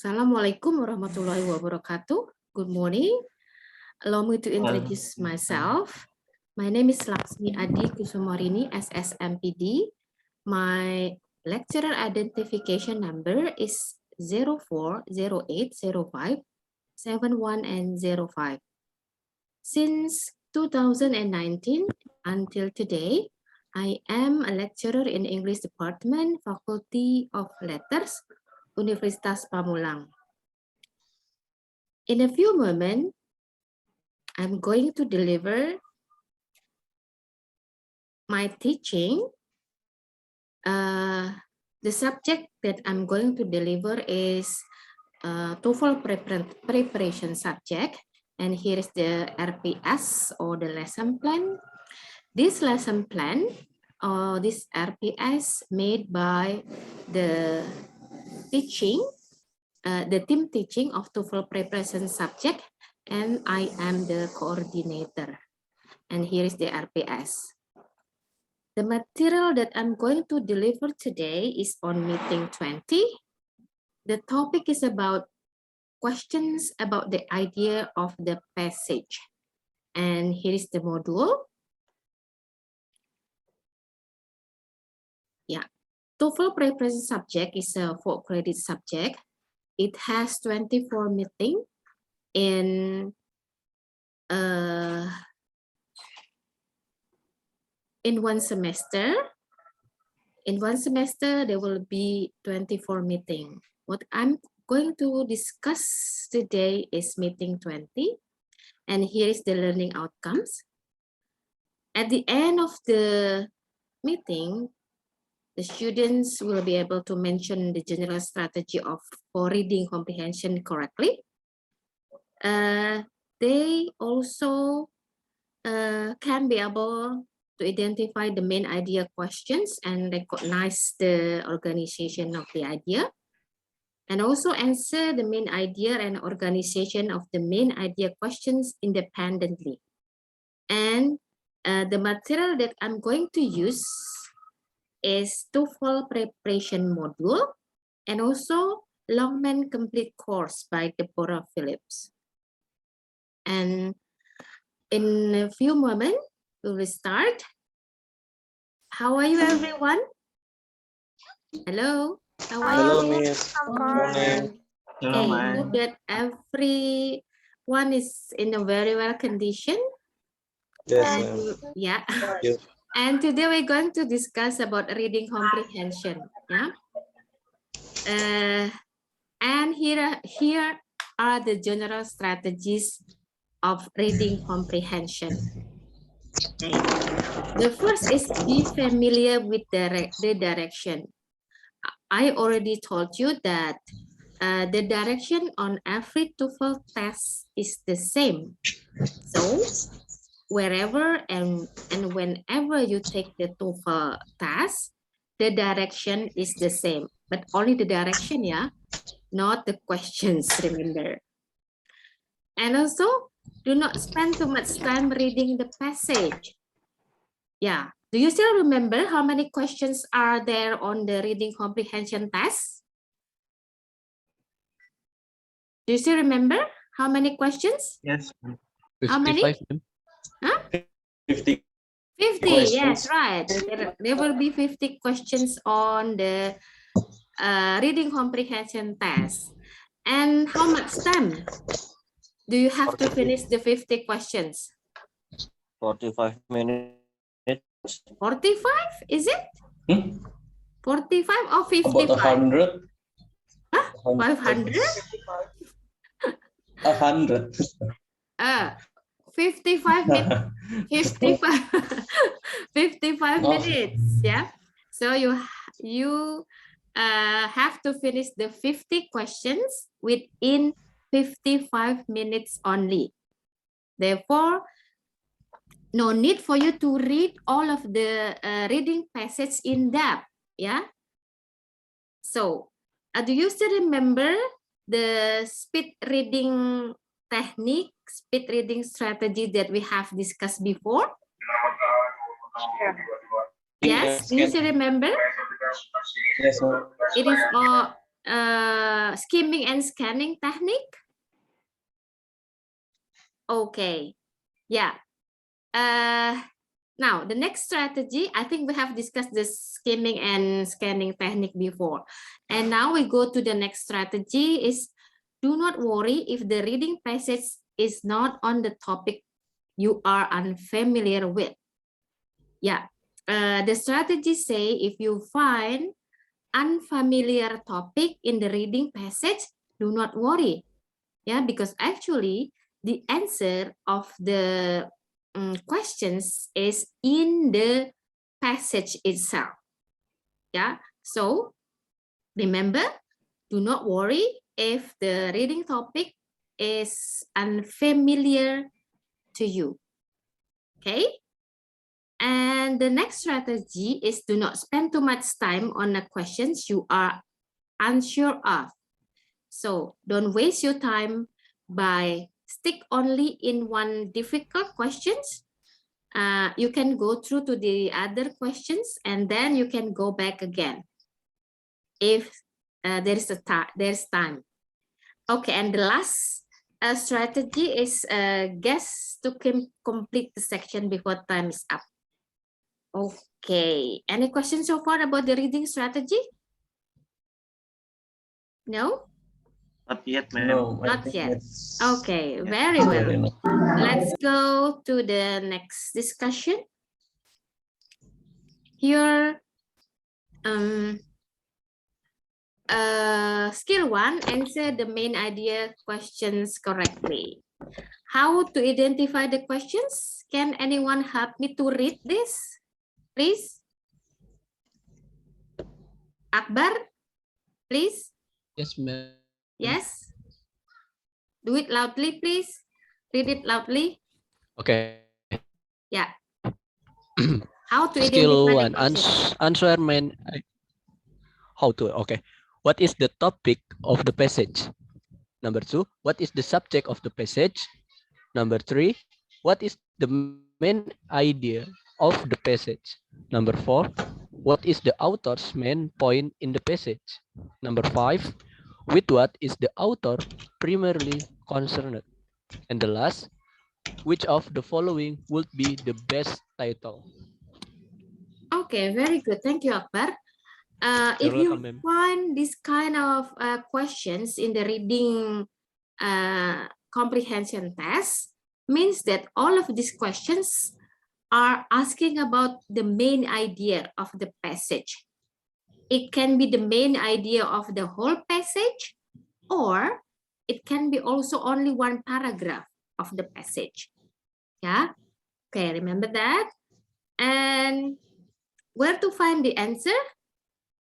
Assalamualaikum warahmatullahi wabarakatuh. Good morning. Allow me to introduce myself. My name is Laksmy Ady Kusumoriny, M.Pd. My lecturer identification number is 04080571 and 05. Since 2019 until today, I am a lecturer in English Department, Faculty of Letters, Universitas Pamulang. In a few moments, I'm going to deliver my teaching. The subject that I'm going to deliver is TOEFL preparation subject. And here is the RPS or the lesson plan. This lesson plan or this RPS made by the team teaching of TOEFL preparation subject, and I am the coordinator. And here is the RPS. The material that I'm going to deliver today is on meeting 20. The topic is about questions about the idea of the passage. And here is the module. Yeah, TOEFL preparation subject is a 4-credit subject. It has 24 meetings in one semester. In one semester, there will be 24 meetings. What I'm going to discuss today is meeting 20. And here is the learning outcomes. At the end of the meeting, the students will be able to mention the general strategy for reading comprehension correctly. They also can be able to identify the main idea questions and recognize the organization of the idea, and also answer the main idea and organization of the main idea questions independently. And the material that I'm going to use is TOEFL preparation module and also Longman Complete Course by Deborah Phillips. And in a few moments, we will start. How are you, everyone? Hello. How are Hello, you? Miss. Okay, hope that everyone is in a very well condition. Yes, And, yeah. Yes. And today we're going to discuss about reading comprehension. Yeah. And here are the general strategies of reading comprehension. Okay. The first is be familiar with the direction. I already told you that the direction on every TOEFL test is the same. So wherever and whenever you take the TOEFL test, the direction is the same, but only the direction, yeah, not the questions, remember. And also, do not spend too much time reading the passage. Yeah. Do you still remember how many questions are there on the reading comprehension test? Do you still remember how many questions? Yes. How many? Huh? 50. 50, questions. yes, right. There will be 50 questions on the reading comprehension test. And how much time do you have to finish the 50 questions? 45 minutes. 45, is it? 45 or 55? About 100. Huh? 500? 100. 55 minutes. 55 minutes, yeah. So you have to finish the 50 questions within 55 minutes only. Therefore, no need for you to read all of the reading passage in depth, yeah. So, do you still remember the speed reading technique, speed reading strategy that we have discussed before? Yes, do you still remember? Yes, It is skimming and scanning technique? Okay, yeah. Now, the next strategy, I think we have discussed the skimming and scanning technique before. And now we go to the next strategy is do not worry if the reading passage is not on the topic you are unfamiliar with. Yeah, the strategy say if you find unfamiliar topic in the reading passage, do not worry. Yeah, because actually the answer of the questions is in the passage itself. Yeah, so remember, do not worry if the reading topic is unfamiliar to you. Okay. And the next strategy is do not spend too much time on the questions you are unsure of. So don't waste your time by stick only in one difficult questions. You can go through to the other questions and then you can go back again if there's time. Okay, and the last strategy is guess to complete the section before time is up. Okay, any questions so far about the reading strategy? No? Not yet, ma'am. No, I Not think yet. it's Okay, very well. good enough. Let's go to the next discussion. Here, skill 1, answer the main idea questions correctly. How to identify the questions? Can anyone help me to read this, please? Akbar, please. Yes, ma'am. Yes. Do it loudly, please. Read it loudly. Okay. Yeah. How to Skill identify the one, questions? answer main. How to? Okay. What is the topic of the passage? Number 2, what is the subject of the passage? Number 3, what is the main idea of the passage? Number 4, what is the author's main point in the passage? Number 5, with what is the author primarily concerned? And the last, which of the following would be the best title? Okay, very good. Thank you, Akbar. If You're you welcome, ma'am. find this kind of questions in the reading comprehension test, means that all of these questions are asking about the main idea of the passage. It can be the main idea of the whole passage, or it can be also only one paragraph of the passage. Yeah, okay, remember that. And where to find the answer?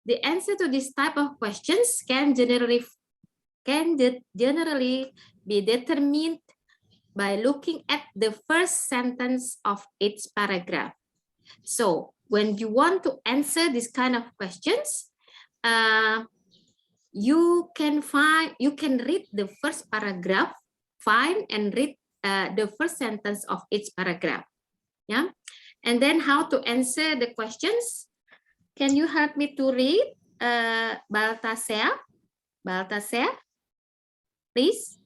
The answer to this type of questions can generally be determined by looking at the first sentence of each paragraph. So when you want to answer this kind of questions, you can read the first paragraph, find and read the first sentence of each paragraph. Yeah, and then how to answer the questions? Can you help me to read, Baltasar? Baltasar, please.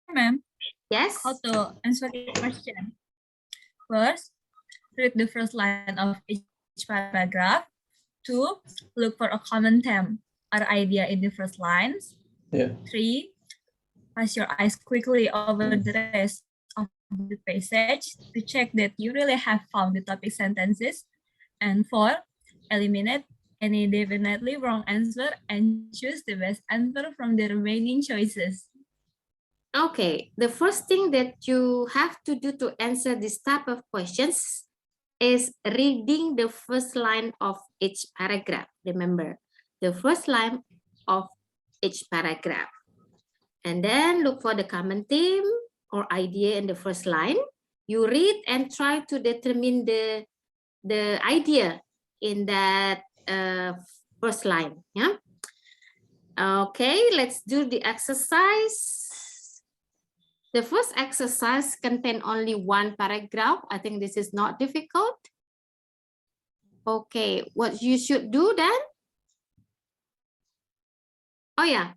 Ma'am, Yes. how to answer the question? First, read the first line of each paragraph. 2, look for a common theme or idea in the first lines. Yeah. 3, pass your eyes quickly over the rest of the passage to check that you really have found the topic sentences. And 4, eliminate any definitely wrong answer and choose the best answer from the remaining choices. Okay, the first thing that you have to do to answer this type of questions is reading the first line of each paragraph. Remember, the first line of each paragraph. And then look for the common theme or idea in the first line. You read and try to determine the idea in that first line. Yeah. Okay, let's do the exercise. The first exercise contains only one paragraph. I think this is not difficult. Okay, what you should do then? Oh yeah,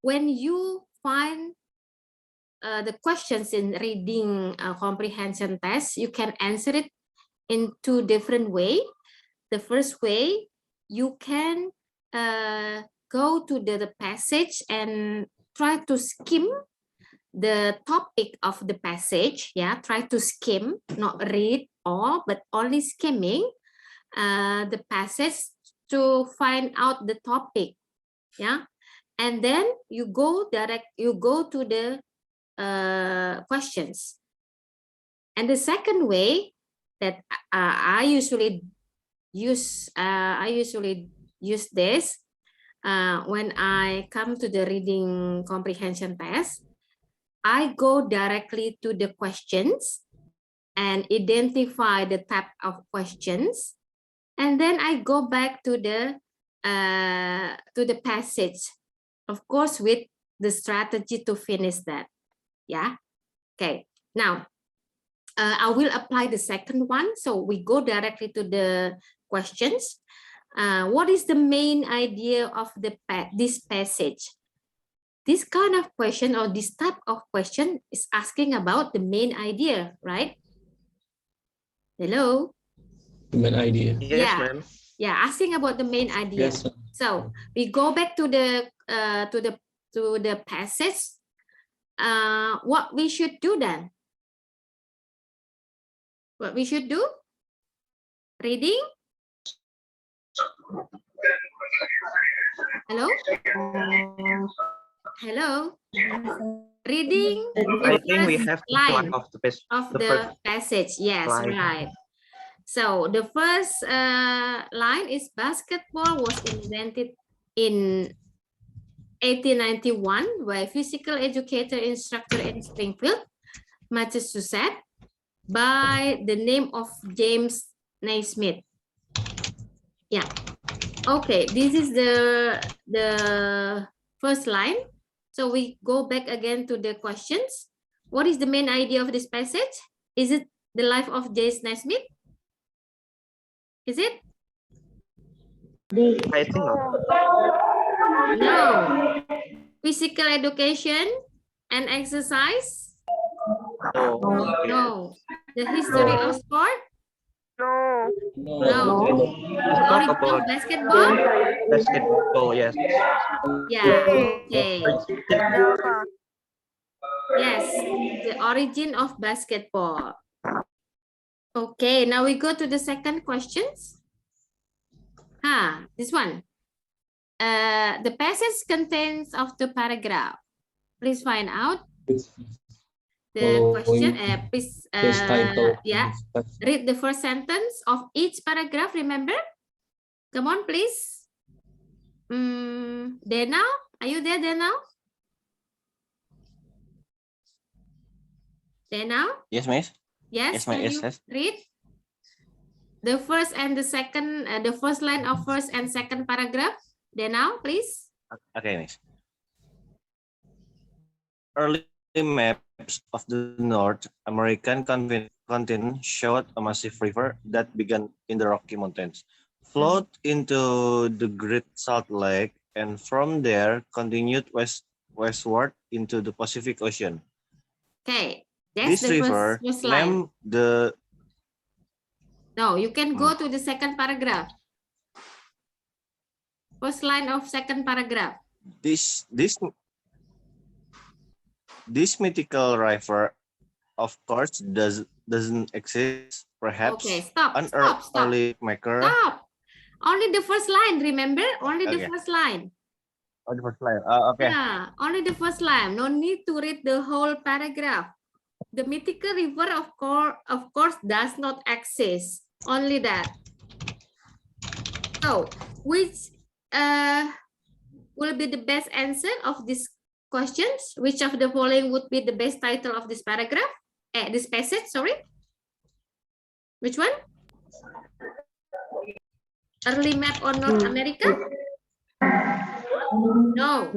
when you find the questions in reading comprehension test, you can answer it in two different ways. The first way, you can go to the passage and try to skim the topic of the passage. Yeah, try to skim, not read all, but only skimming the passage to find out the topic. Yeah, and then you go to the questions. And the second way that I usually use this when I come to the reading comprehension test. I go directly to the questions and identify the type of questions, and then I go back to the passage, of course, with the strategy to finish that. Yeah. Okay. Now, I will apply the second one. So we go directly to the questions. What is the main idea of this passage? This kind of question or this type of question is asking about the main idea, right? Hello? The main idea. Yes, Yeah. ma'am. Yeah, asking about the main idea. Yes. So we go back to the passage. What we should do then? What we should do? Reading? Hello? Hello? Reading I the think we first have to line of the of the the first passage. Yes, line. right. So the first line is basketball was invented in 1891 by physical educator instructor in Springfield, Massachusetts, by the name of James Naismith. Yeah. Okay, this is the first line. So we go back again to the questions. What is the main idea of this passage? Is it the life of James Naismith? Is it? I think not. No. Physical education and exercise? No. No. The history of sport? No. No. The Talk origin of about basketball? basketball. Yes. Yeah, okay. Yes, the origin of basketball. Okay, now we go to the second questions. This one. The passage contains of the paragraph. Please find out the question. Please, yeah, read the first sentence of each paragraph. Remember? Come on, please. Dena, are you there, Dena? Dena? Yes, miss. Yes, Yes, ma'am. can Yes, you yes. read the first and the second, the first line of first and second paragraph? Dena, please. Okay, miss. Early maps of the North American continent showed a massive river that began in the Rocky Mountains, flowed into the Great Salt Lake, and from there continued westward into the Pacific Ocean. Okay, that's This the river first line. named the No, you can go to the second paragraph. First line of second paragraph. this mythical river, of course, doesn't exist. Perhaps Okay, stop. an early maker. Stop. Only the first line, remember? Only the Okay. first line. Oh, the first line. Okay. Yeah, only the first line. No need to read the whole paragraph. The mythical river, of course, does not exist. Only that. So, which will be the best answer of these questions? Which of the following would be the best title of this paragraph? This passage, sorry. Which one? Early map on North America? No.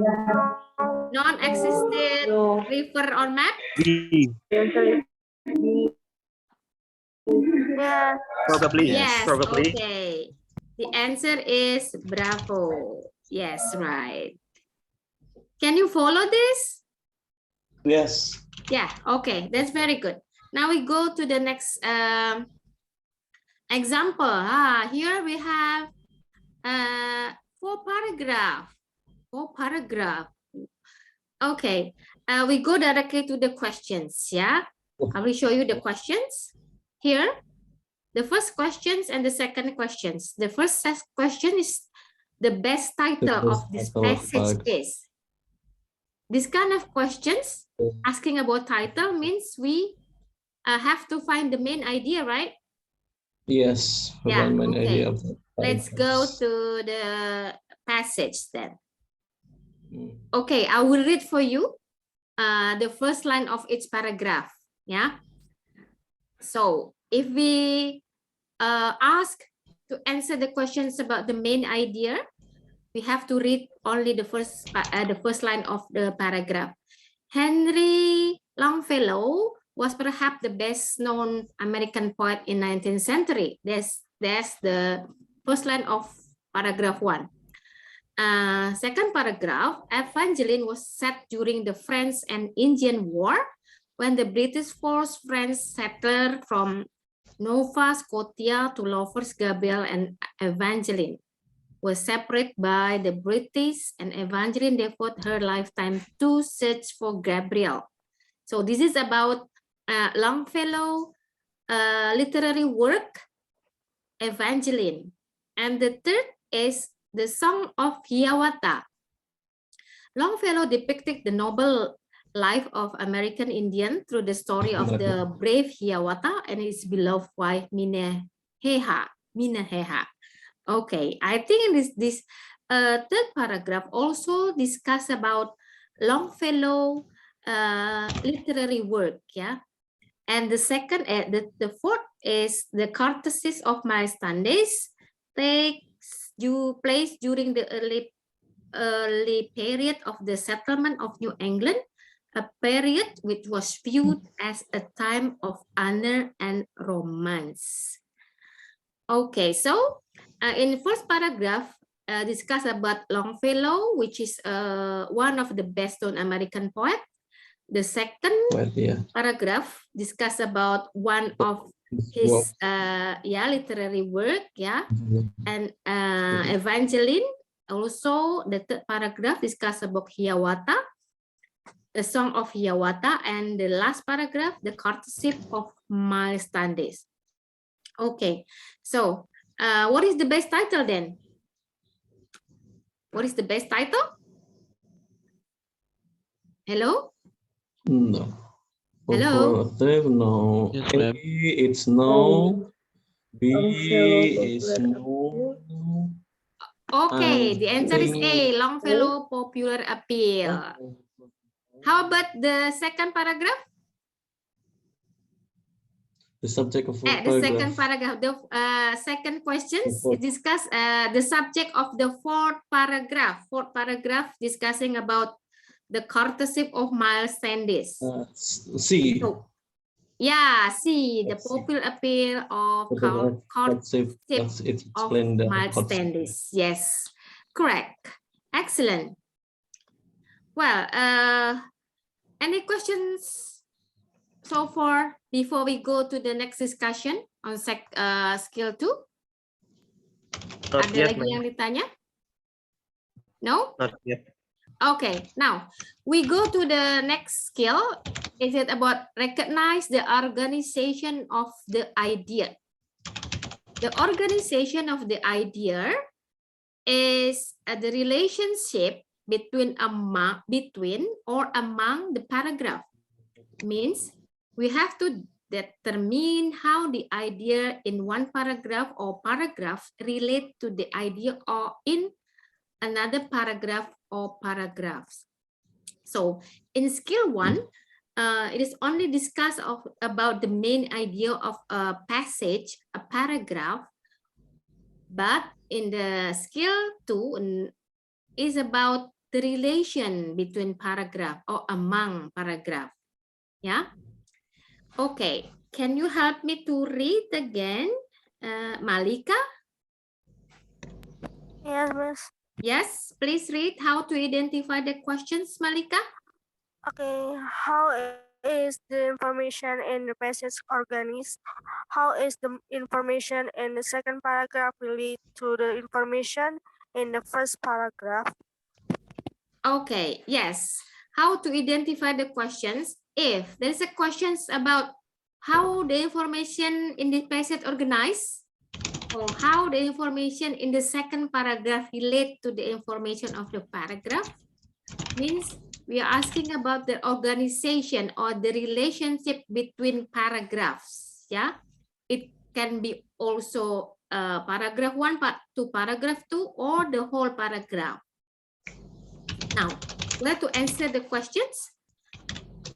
Non-existent river on map? Probably. Yes, Probably. okay. The answer is bravo. Yes, right. Can you follow this? Yes. Yeah, okay, that's very good. Now we go to the next example. Here we have 4 paragraph. 4 paragraph. Okay, we go directly to the questions. Yeah, I will show you the questions here. The first questions and the second questions. The first question is the best title of this passage is. This kind of questions asking about title means we have to find the main idea, right? Yes. Yeah, One main okay. idea of the Let's go paragraphs. to the passage then. Mm. Okay, I will read for you the first line of each paragraph. Yeah. So if we ask to answer the questions about the main idea, we have to read only the first line of the paragraph. Henry Longfellow was perhaps the best known American poet in 19th century. That's the first line of paragraph 1. Second paragraph, Evangeline was set during the French and Indian War when the British forced French settlers from Nova Scotia to Lovers Gabriel and Evangeline was separated by the British, and Evangeline devoted her lifetime to search for Gabriel. So this is about Longfellow literary work, Evangeline. And the third is the Song of Hiawatha. Longfellow depicted the noble life of American Indian through the story of the brave Hiawatha and his beloved wife Minnehaha. Okay, I think this third paragraph also discuss about Longfellow literary work, yeah. And the second, the fourth is the courtesies of my Sundays takes place during the early period of the settlement of New England, a period which was viewed as a time of honor and romance. Okay, so in the first paragraph, discuss about Longfellow, which is one of the best known American poet. The second paragraph discuss about one of his literary work, yeah, and Evangeline. Also, the third paragraph discuss about Hiawatha, the Song of Hiawatha, and the last paragraph, the courtship of Miles Standish. Okay, so what is the best title then? What is the best title? Hello? No. Hello? No. Yes, A, ma'am. it's no. B is no. Okay, the answer is A, Longfellow popular appeal. How about the second paragraph? The subject of The second paragraph, the second questions discuss the subject of the fourth paragraph. Fourth paragraph discussing about the courtship of Miles Standish. C. So, yeah, C, the popular appeal of courtship of Miles Standish. Yes, correct. Excellent. Well, any questions so far before we go to the next discussion on skill 2? Not Ada yet, lagi yang ditanya? No? Not yet. Okay, now we go to the next skill. Is it about recognize the organization of the idea? The organization of the idea is the relationship between or among the paragraph. Means we have to determine how the idea in one paragraph or paragraph relate to the idea or in another paragraph or paragraphs. So in skill 1, it is only discussed about the main idea of a passage, a paragraph, but in the skill 2 is about the relation between paragraph or among paragraph. Yeah. Okay. Can you help me to read again, Malika? Yes, Miss. Yes, please read how to identify the questions, Malika. Okay, how is the information in the passage organized? How is the information in the second paragraph related to the information in the first paragraph? Okay, yes. How to identify the questions? If there is a questions about how the information in the passage organized, or how the information in the second paragraph relate to the information of the paragraph, means we are asking about the organization or the relationship between paragraphs. Yeah, it can be also paragraph 1, part 2, paragraph 2, or the whole paragraph. Now, where to answer the questions?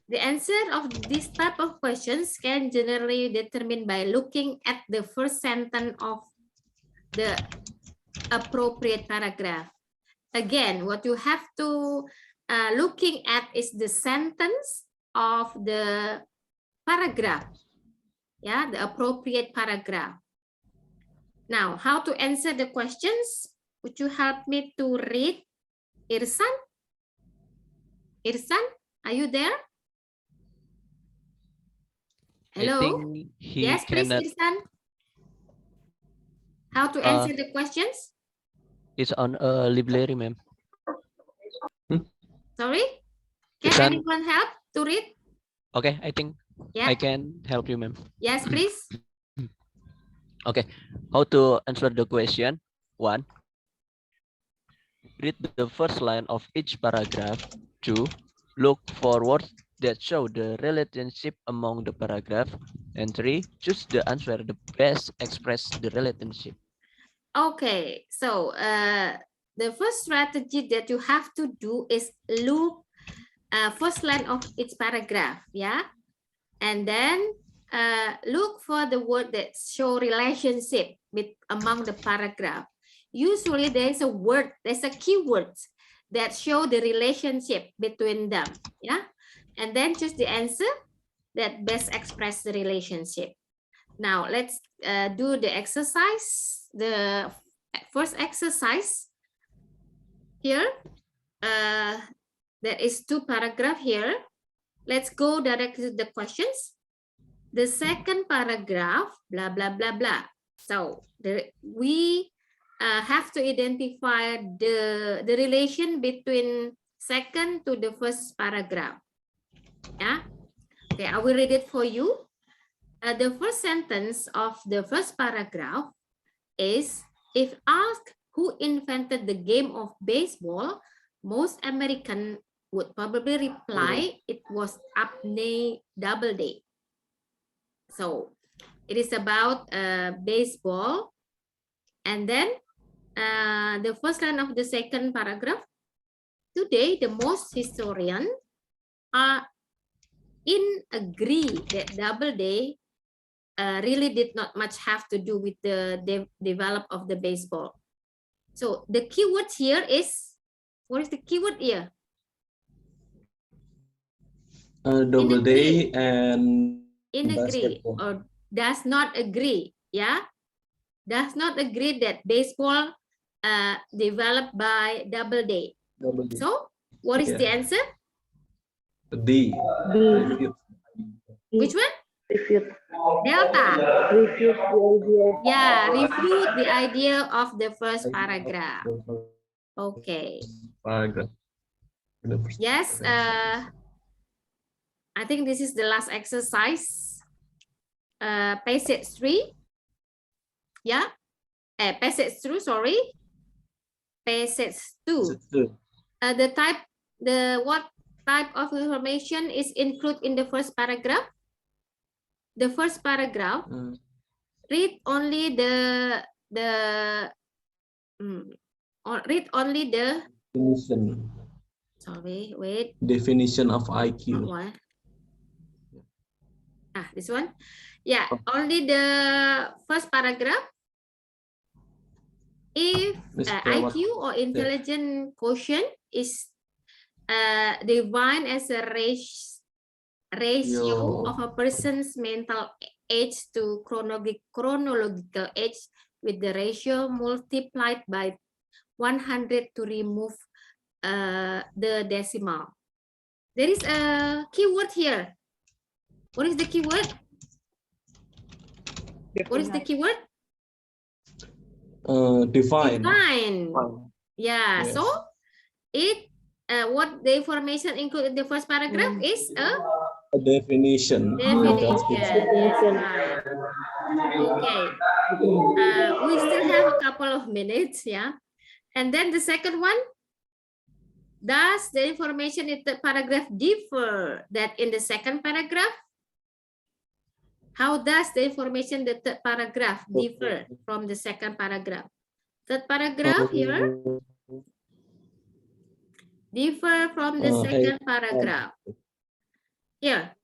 The answer of this type of questions can generally determined by looking at the first sentence of the appropriate paragraph. Again, what you have to looking at is the sentence of the paragraph. Yeah, the appropriate paragraph. Now, how to answer the questions? Would you help me to read? Irsan? Irsan, are you there? Hello? I think he Yes, please, cannot. Irsan. How to answer the questions? It's on a library, ma'am. Sorry? Can Irsan. anyone help to read? Okay, I think Yeah. I can help you, ma'am. Yes, please. Okay, how to answer the question? 1. Read the first line of each paragraph. 2. Look for words that show the relationship among the paragraph. And 3. Choose the answer that best express the relationship. Okay, so the first strategy that you have to do is look first line of each paragraph, yeah, and then look for the word that show relationship among the paragraph. Usually there's a word, there's a keyword that show the relationship between them, yeah, and then choose the answer that best express the relationship. Now let's do the exercise. The first exercise here, there is 2 paragraph here. Let's go directly to the questions. The second paragraph, blah, blah, blah, blah. So we have to identify the relation between second to the first paragraph. Yeah. Okay, I will read it for you. The first sentence of the first paragraph is, if asked who invented the game of baseball, most Americans would probably reply it was Abney Doubleday. So it is about baseball. And then the first line of the second paragraph, today the most historians are in agree that Doubleday really did not much have to do with the develop of the baseball. So the keyword here is, what is the keyword here? Doubleday and In agree basketball. or does not agree, yeah? Does not agree that baseball developed by Doubleday. Doubleday. So what is the answer? D. Refute. Which one? Refute. Delta. Refute the idea. Yeah, refute the idea of the first paragraph. Okay. Paragraph. Yes, I think this is the last exercise. Passage 3. Yeah. Passage 2, sorry. Passage 2. What type of information is included in the first paragraph? The first paragraph, read only read only the definition. Sorry, wait. Definition of IQ. What? This one. Yeah, only the first paragraph. If IQ or intelligent quotient is defined as a ratio of a person's mental age to chronological age with the ratio multiplied by 100 to remove the decimal. There is a keyword here. What is the keyword? What is the keyword? Define. Define. Yeah. Yes. So it what the information included in the first paragraph is a Definition. definition. Yes, right. Okay. We still have a couple of minutes. Yeah. And then the second one. Does the information in the paragraph differ that in the second paragraph? How does the information in the third paragraph differ from the second paragraph? Third paragraph here differ from the second paragraph. Here,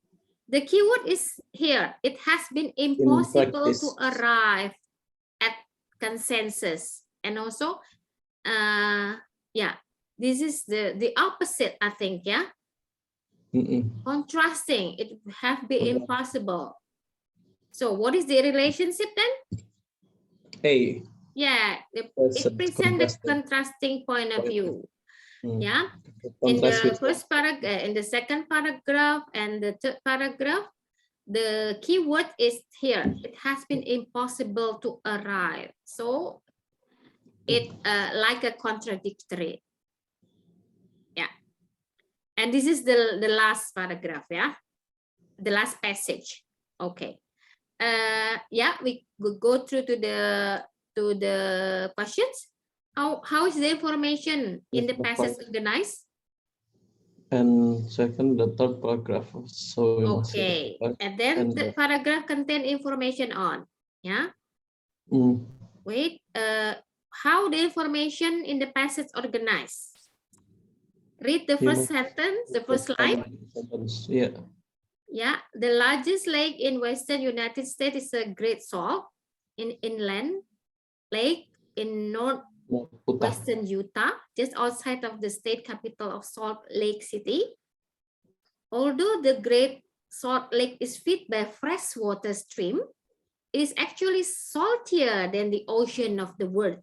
the keyword is here. It has been impossible to arrive at consensus. And also, yeah, this is the opposite, I think, yeah? Contrasting, it have been impossible. So what is the relationship then? A. Yeah, it presents the contrasting point of view. Yeah, in the first paragraph, in the second paragraph, and the third paragraph, the keyword is here. It has been impossible to arrive. So it like a contradictory. Yeah, and this is the last paragraph. Yeah, the last passage. Okay. Yeah, we go through to the questions. How is the information in the passage organized? And second, the third paragraph. So okay, and then the paragraph contain information on. Yeah. Wait. How the information in the passage organized? Read the first sentence, the first line. Yeah. Yeah, the largest lake in Western United States is a Great Salt inland lake in northwestern Utah, just outside of the state capital of Salt Lake City. Although the Great Salt Lake is fed by freshwater stream, it is actually saltier than the ocean of the world.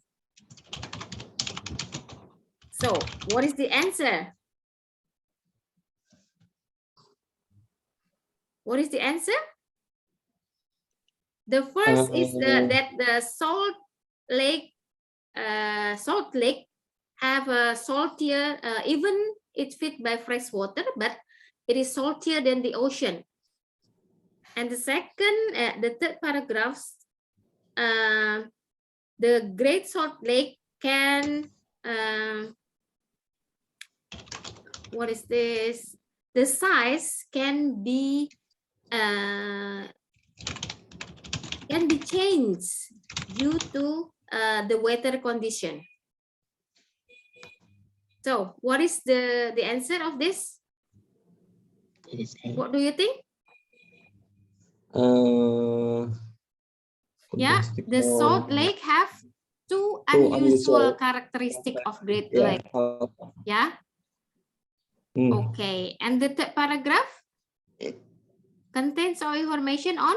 So, what is the answer? What is the answer? The first is that the Salt Lake have a saltier, even it's fed by fresh water, but it is saltier than the ocean. And the second, the third paragraph, the Great Salt Lake can, what is this? The size can be changed due to the weather condition. So what is the answer of this? What do you think? Yeah, the Salt Lake have two unusual characteristics of Great Lake. Yeah. Okay, and the third paragraph contains all information on?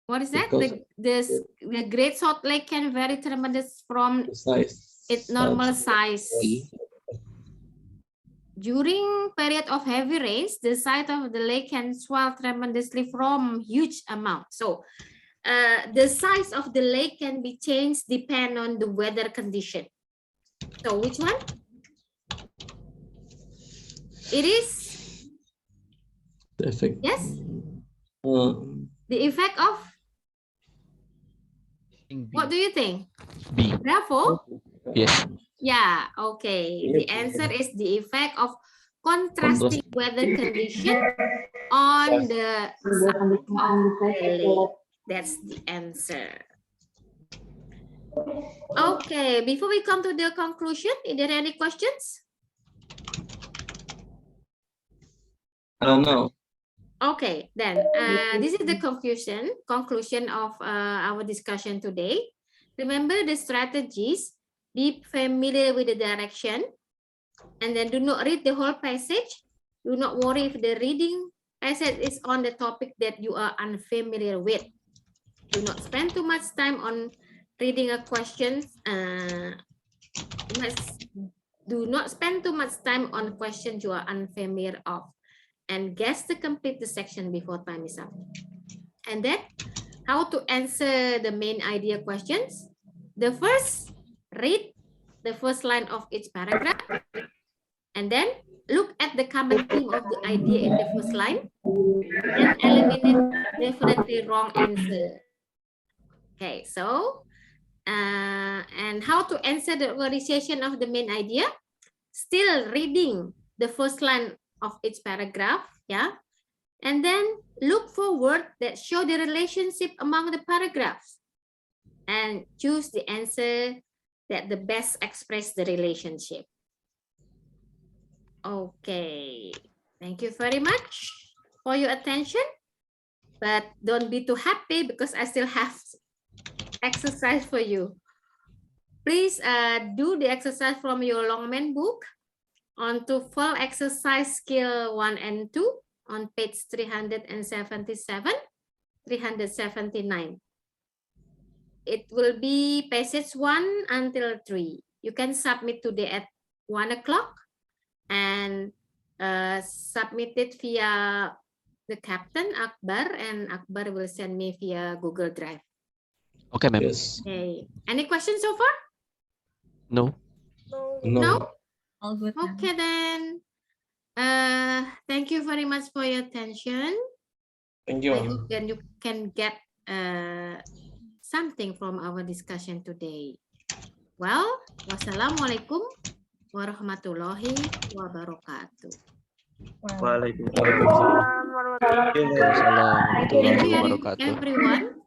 What is that? The Great Salt Lake can vary tremendously from its normal size. During period of heavy rains, the size of the lake can swell tremendously from huge amount. So the size of the lake can be changed depending on the weather condition. So which one? It is? The effect. Yes? The effect of? What do you think? B. Bravo? Yes. Yeah, okay. The answer is the effect of contrasting weather condition on the size of the lake. That's the answer. Okay, before we come to the conclusion, is there any questions? I don't know. Okay, then this is the conclusion of our discussion today. Remember the strategies. Be familiar with the direction, and then do not read the whole passage. Do not worry if the reading passage is on the topic that you are unfamiliar with. Do not spend too much time on reading a question. Do not spend too much time on questions you are unfamiliar of, and guess to complete the section before time is up. And then how to answer the main idea questions. The first, read the first line of each paragraph, and then look at the common theme of the idea in the first line, and eliminate definitely wrong answer. Okay, so and how to answer the organization of the main idea. Still reading the first line of each paragraph, yeah, and then look for words that show the relationship among the paragraphs, and choose the answer that the best express the relationship. Okay, thank you very much for your attention, but don't be too happy because I still have exercise for you. Please do the exercise from your Longman book on TOEFL exercise skill 1 and 2 on page 377, 379. It will be passage 1 until 3. You can submit today at 1 o'clock and submit it via the captain Akbar, and Akbar will send me via Google Drive. Okay, ma'am. Yes. Okay. Any questions so far? No. No? All good. ma'am. Okay then. Thank you very much for your attention. Thank you. I hope that you can get something from our discussion today. Well, wassalamualaikum warahmatullahi wabarakatuh. Waalaikumsalam. Warahmatullahi wabarakatuh. Waalaikumsalam warahmatullahi Thank you wabarakatuh. everyone.